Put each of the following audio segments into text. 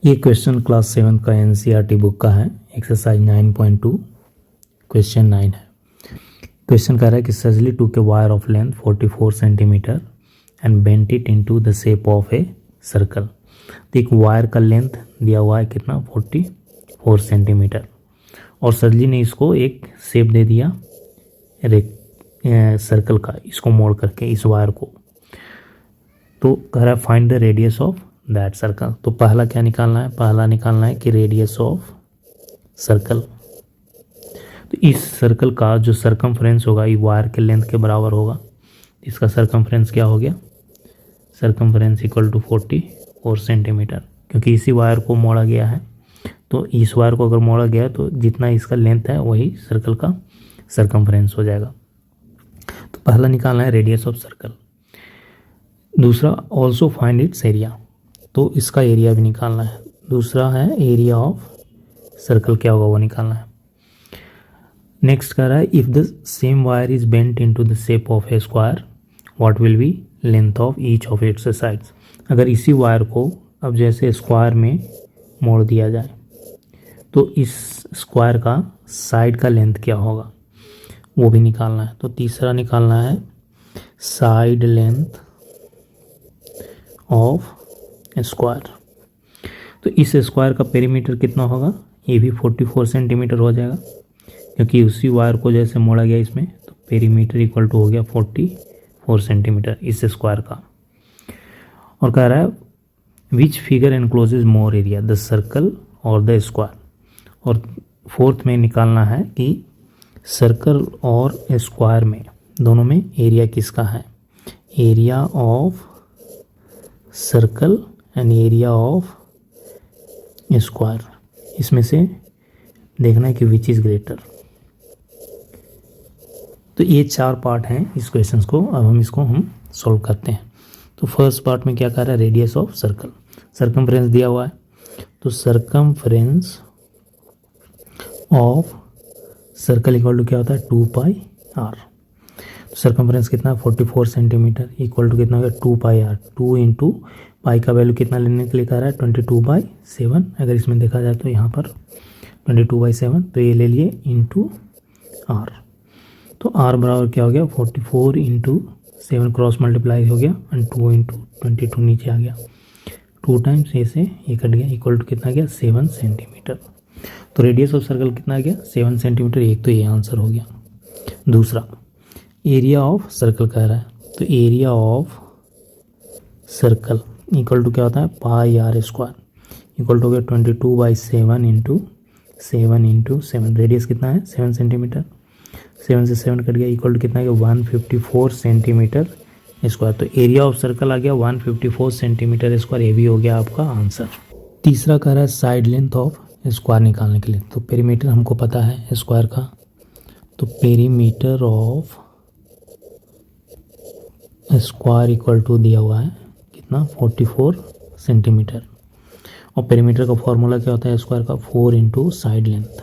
ये question class 7 का NCERT book का है। एक्सरसाइज 9.2 क्वेश्चन 9 है। क्वेश्चन कह रहा है कि सजली took a wire of length 44 centimetre and bent it into the shape of a circle. तो एक वायर का लेंथ दिया हुआ है कितना 44 सेंटीमीटर और सजली ने इसको एक शेप दे दिया सर्कल का, इसको मोड़ करके इस वायर को। तो कह रहा है find the radius of that circle. तो पहला क्या निकालना है, पहला निकालना है कि रेडियस ऑफ सर्कल। तो इस सर्कल का जो सरकमफ्रेंस होगा ये वायर के लेंथ के बराबर होगा। इसका सरकमफ्रेंस क्या हो गया, सरकमफ्रेंस इक्वल टू 44 सेंटीमीटर, क्योंकि इसी वायर को मोड़ा गया है। तो इस वायर को अगर मोड़ा गया तो जितना इसका लेंथ है वही सर्कल का सरकमफ्रेंस हो जाएगा। तो पहला निकालना है रेडियस ऑफ सर्कल। दूसरा ऑल्सो फाइंड इट्स एरिया, तो इसका एरिया भी निकालना है। दूसरा है एरिया ऑफ सर्कल क्या होगा वो निकालना है। नेक्स्ट कह रहा है if the same wire is bent into the shape of A square what will be length of each of its sides. अगर इसी वायर को अब जैसे स्क्वायर में मोड़ दिया जाए तो इस स्क्वायर का साइड का लेंथ क्या होगा वो भी निकालना है। तो तीसरा निकालना है साइड लेंथ ऑफ स्क्वायर। तो इस स्क्वायर का पेरीमीटर कितना होगा, ये भी 44 सेंटीमीटर हो जाएगा, क्योंकि उसी वायर को जैसे मोड़ा गया इसमें। तो पेरीमीटर इक्वल टू हो गया 44 सेंटीमीटर इस स्क्वायर का। और कह रहा है which figure encloses more area, the circle और द स्क्वायर। और फोर्थ में निकालना है कि सर्कल और स्क्वायर में दोनों में एरिया किसका है, area of circle and area of square. इसमें से देखना है कि विच इज़ ग्रेटर। तो ये 4 पार्ट हैं इस क्वेश्चन को। अब हम इसको सॉल्व करते हैं। तो फर्स्ट पार्ट में क्या कर रहा है, रेडियस ऑफ सर्कल, सरकमफ्रेंस दिया हुआ है। तो circumference of circle equal to क्या होता है 2πr। तो सरकमफ्रेंस कितना है 44 सेंटीमीटर इक्वल टू कितना होगा 2πr। 2 इंटू पाई का वैल्यू कितना लेने के लिए कह रहा है 22/7। अगर इसमें देखा जाए तो यहाँ पर 22/7, तो ये ले लिए इंटू आर। तो आर बराबर क्या हो गया 44 इंटू 7 क्रॉस मल्टीप्लाई हो गया एंड 2 इंटू 22 नीचे आ गया। 2 टाइम्स ये से ये कट गया इक्वल टू कितना गया 7 सेंटीमीटर। तो रेडियस ऑफ सर्कल कितना आ गया 7 सेंटीमीटर। एक तो ये आंसर हो गया। दूसरा एरिया ऑफ सर्कल कह रहा है, तो area of circle equal to क्या होता है πr स्क्वायर इक्वल टू हो गया 22/7 इंटू 7 इंटू 7। रेडियस कितना है 7 सेंटीमीटर। 7 से 7 कट गया इक्वल टू कितना है 154 सेंटीमीटर स्क्वायर। तो एरिया ऑफ सर्कल आ गया 154 सेंटीमीटर स्क्वायर। ये भी हो गया आपका आंसर। तीसरा कह रहा है साइड लेंथ ऑफ स्क्वायर निकालने के लिए। तो पेरीमीटर हमको पता है स्क्वायर का, तो perimeter of square equal to दिया हुआ है कितना 44 सेंटीमीटर। और पेरीमीटर का फॉर्मूला क्या होता है स्क्वायर का 4 into side length,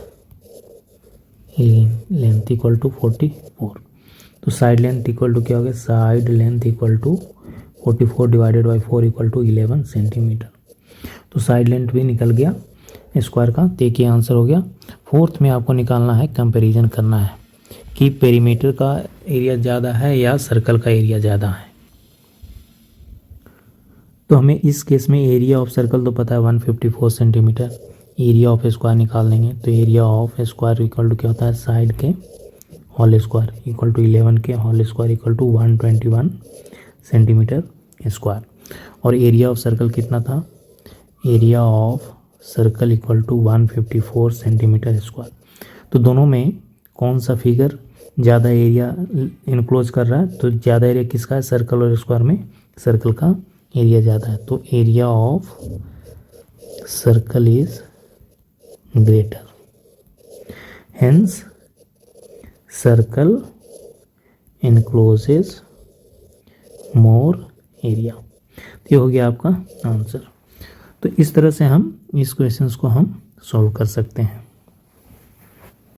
length equal to 44। तो साइड लेंथ इक्वल टू क्या हो गया, side length equal to 44 divided by 4 equal to 11 centimetre. तो साइड लेंथ भी निकल गया स्क्वायर का। तो एक ही आंसर हो गया। फोर्थ में आपको निकालना है, कंपैरिजन करना है कि पेरीमीटर का एरिया ज़्यादा है या सर्कल का एरिया ज़्यादा है। तो हमें इस केस में एरिया ऑफ सर्कल तो पता है 154 सेंटीमीटर। एरिया ऑफ स्क्वायर निकाल लेंगे तो area of square equal to क्या होता है साइड के होल स्क्वायर इक्वल टू 11 के whole square equal to 121 centimetre square. और एरिया ऑफ सर्कल कितना था, area of circle equal to 154 centimetre square. तो दोनों में कौन सा फिगर ज़्यादा एरिया इनक्लोज कर रहा है, तो ज़्यादा एरिया किसका है सर्कल और स्क्वायर में सर्कल का एरिया ज़्यादा है। तो area of circle is greater, hence circle encloses more area. तो ये हो गया आपका आंसर। तो इस तरह से हम इस क्वेश्चंस को हम सॉल्व कर सकते हैं।